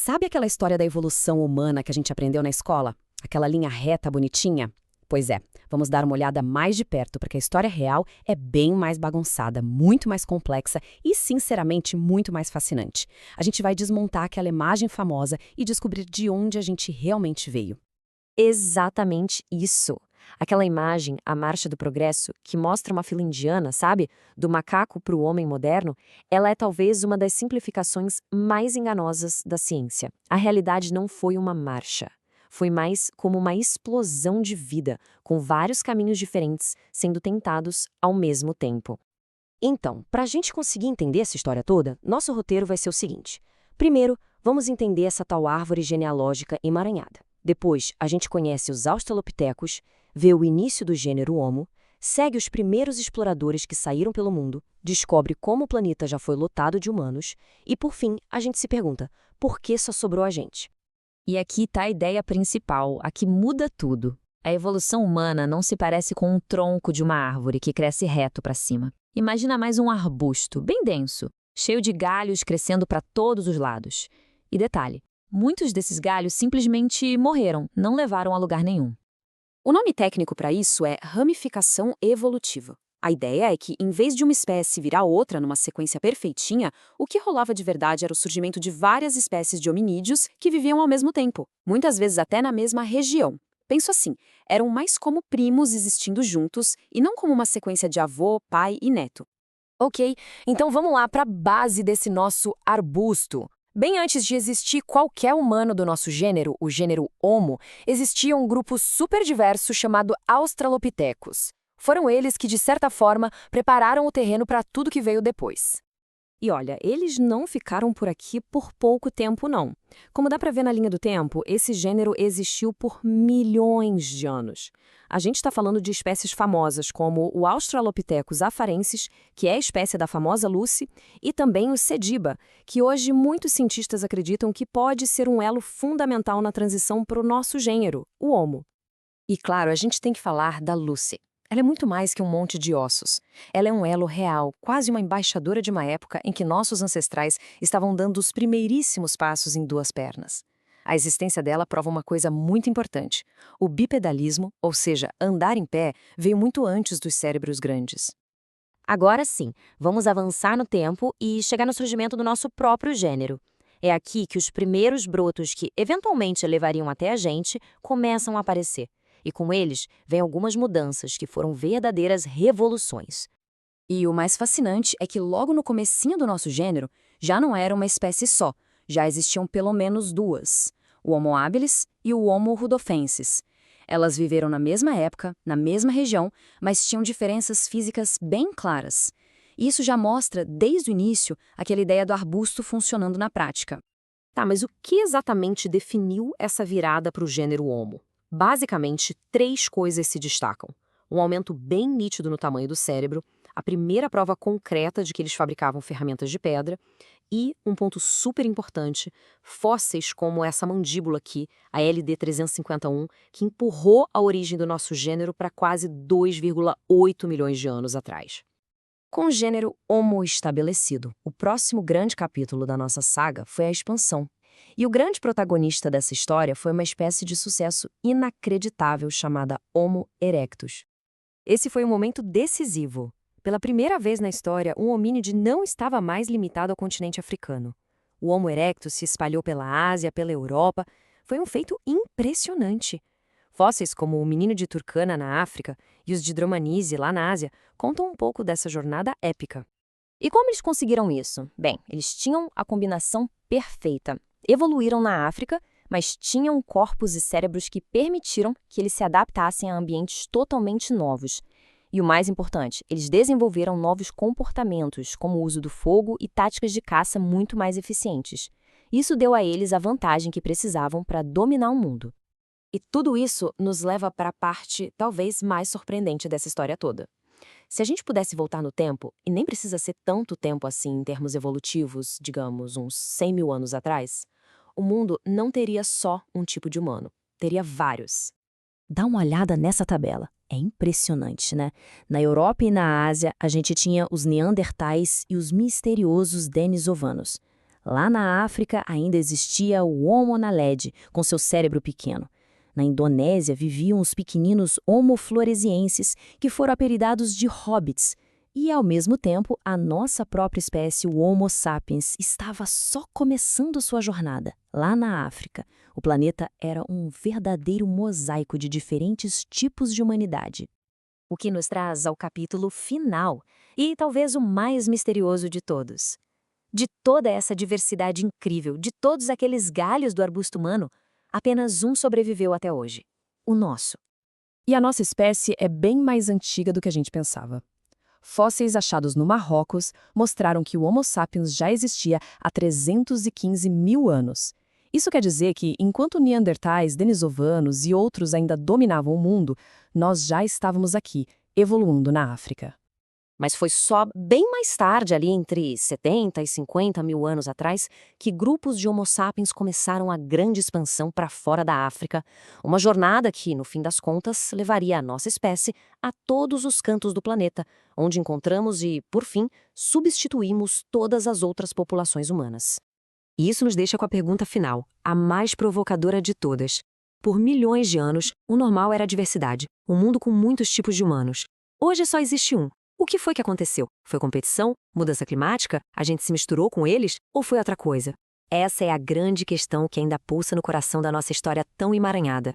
Sabe aquela história da evolução humana que a gente aprendeu na escola? Aquela linha reta bonitinha? Pois é, vamos dar uma olhada mais de perto, porque a história real é bem mais bagunçada, muito mais complexa e, sinceramente, muito mais fascinante. A gente vai desmontar aquela imagem famosa e descobrir de onde a gente realmente veio. Exatamente isso. Aquela imagem, a Marcha do Progresso, que mostra uma fila indiana, sabe? Do macaco para o homem moderno, ela é talvez uma das simplificações mais enganosas da ciência. A realidade não foi uma marcha. Foi mais como uma explosão de vida, com vários caminhos diferentes sendo tentados ao mesmo tempo. Então, para a gente conseguir entender essa história toda, nosso roteiro vai ser o seguinte. Primeiro, vamos entender essa tal árvore genealógica emaranhada. Depois, a gente conhece os australopitecos, vê o início do gênero Homo, segue os primeiros exploradores que saíram pelo mundo, descobre como o planeta já foi lotado de humanos e, por fim, a gente se pergunta, por que só sobrou a gente? E aqui está a ideia principal, a que muda tudo. A evolução humana não se parece com um tronco de uma árvore que cresce reto para cima. Imagina mais um arbusto, bem denso, cheio de galhos crescendo para todos os lados. E detalhe, muitos desses galhos simplesmente morreram, não levaram a lugar nenhum. O nome técnico para isso é ramificação evolutiva. A ideia é que, em vez de uma espécie virar outra numa sequência perfeitinha, o que rolava de verdade era o surgimento de várias espécies de hominídeos que viviam ao mesmo tempo, muitas vezes até na mesma região. Penso assim, eram mais como primos existindo juntos e não como uma sequência de avô, pai e neto. Ok, então vamos lá para a base desse nosso arbusto. Bem antes de existir qualquer humano do nosso gênero, o gênero Homo, existia um grupo super diverso chamado Australopithecus. Foram eles que, de certa forma, prepararam o terreno para tudo que veio depois. E olha, eles não ficaram por aqui por pouco tempo, não. Como dá para ver na linha do tempo, esse gênero existiu por milhões de anos. A gente está falando de espécies famosas como o Australopithecus afarensis, que é a espécie da famosa Lucy, e também o Sediba, que hoje muitos cientistas acreditam que pode ser um elo fundamental na transição para o nosso gênero, o Homo. E claro, a gente tem que falar da Lucy. Ela é muito mais que um monte de ossos. Ela é um elo real, quase uma embaixadora de uma época em que nossos ancestrais estavam dando os primeiríssimos passos em duas pernas. A existência dela prova uma coisa muito importante. O bipedalismo, ou seja, andar em pé, veio muito antes dos cérebros grandes. Agora sim, vamos avançar no tempo e chegar no surgimento do nosso próprio gênero. É aqui que os primeiros brotos que eventualmente levariam até a gente começam a aparecer. E com eles, vêm algumas mudanças que foram verdadeiras revoluções. E o mais fascinante é que logo no comecinho do nosso gênero, já não era uma espécie só, já existiam pelo menos duas, o Homo habilis e o Homo rudolfensis. Elas viveram na mesma época, na mesma região, mas tinham diferenças físicas bem claras. E isso já mostra, desde o início, aquela ideia do arbusto funcionando na prática. Tá, mas o que exatamente definiu essa virada para o gênero Homo? Basicamente, três coisas se destacam. Um aumento bem nítido no tamanho do cérebro, a primeira prova concreta de que eles fabricavam ferramentas de pedra e, um ponto super importante, fósseis como essa mandíbula aqui, a LD351, que empurrou a origem do nosso gênero para quase 2,8 milhões de anos atrás. Com o gênero Homo estabelecido, o próximo grande capítulo da nossa saga foi a expansão. E o grande protagonista dessa história foi uma espécie de sucesso inacreditável chamada Homo erectus. Esse foi um momento decisivo. Pela primeira vez na história, um homínide não estava mais limitado ao continente africano. O Homo erectus se espalhou pela Ásia, pela Europa. Foi um feito impressionante. Fósseis como o menino de Turkana na África e os de Dromanise lá na Ásia contam um pouco dessa jornada épica. E como eles conseguiram isso? Bem, eles tinham a combinação perfeita. Evoluíram na África, mas tinham corpos e cérebros que permitiram que eles se adaptassem a ambientes totalmente novos. E o mais importante, eles desenvolveram novos comportamentos, como o uso do fogo e táticas de caça muito mais eficientes. Isso deu a eles a vantagem que precisavam para dominar o mundo. E tudo isso nos leva para a parte talvez mais surpreendente dessa história toda. Se a gente pudesse voltar no tempo, e nem precisa ser tanto tempo assim em termos evolutivos, digamos, uns 100 mil anos atrás, o mundo não teria só um tipo de humano, teria vários. Dá uma olhada nessa tabela. É impressionante, né? Na Europa e na Ásia, a gente tinha os neandertais e os misteriosos denisovanos. Lá na África ainda existia o Homo naledi, com seu cérebro pequeno. Na Indonésia viviam os pequeninos Homo floresiensis, que foram apelidados de hobbits. E, ao mesmo tempo, a nossa própria espécie, o Homo sapiens, estava só começando sua jornada. Lá na África, o planeta era um verdadeiro mosaico de diferentes tipos de humanidade. O que nos traz ao capítulo final, e talvez o mais misterioso de todos. De toda essa diversidade incrível, de todos aqueles galhos do arbusto humano, apenas um sobreviveu até hoje: o nosso. E a nossa espécie é bem mais antiga do que a gente pensava. Fósseis achados no Marrocos mostraram que o Homo sapiens já existia há 315 mil anos. Isso quer dizer que, enquanto neandertais, denisovanos e outros ainda dominavam o mundo, nós já estávamos aqui, evoluindo na África. Mas foi só bem mais tarde, ali entre 70 e 50 mil anos atrás, que grupos de Homo sapiens começaram a grande expansão para fora da África, uma jornada que, no fim das contas, levaria a nossa espécie a todos os cantos do planeta, onde encontramos e, por fim, substituímos todas as outras populações humanas. E isso nos deixa com a pergunta final, a mais provocadora de todas. Por milhões de anos, o normal era a diversidade, um mundo com muitos tipos de humanos. Hoje só existe um. O que foi que aconteceu? Foi competição? Mudança climática? A gente se misturou com eles? Ou foi outra coisa? Essa é a grande questão que ainda pulsa no coração da nossa história tão emaranhada.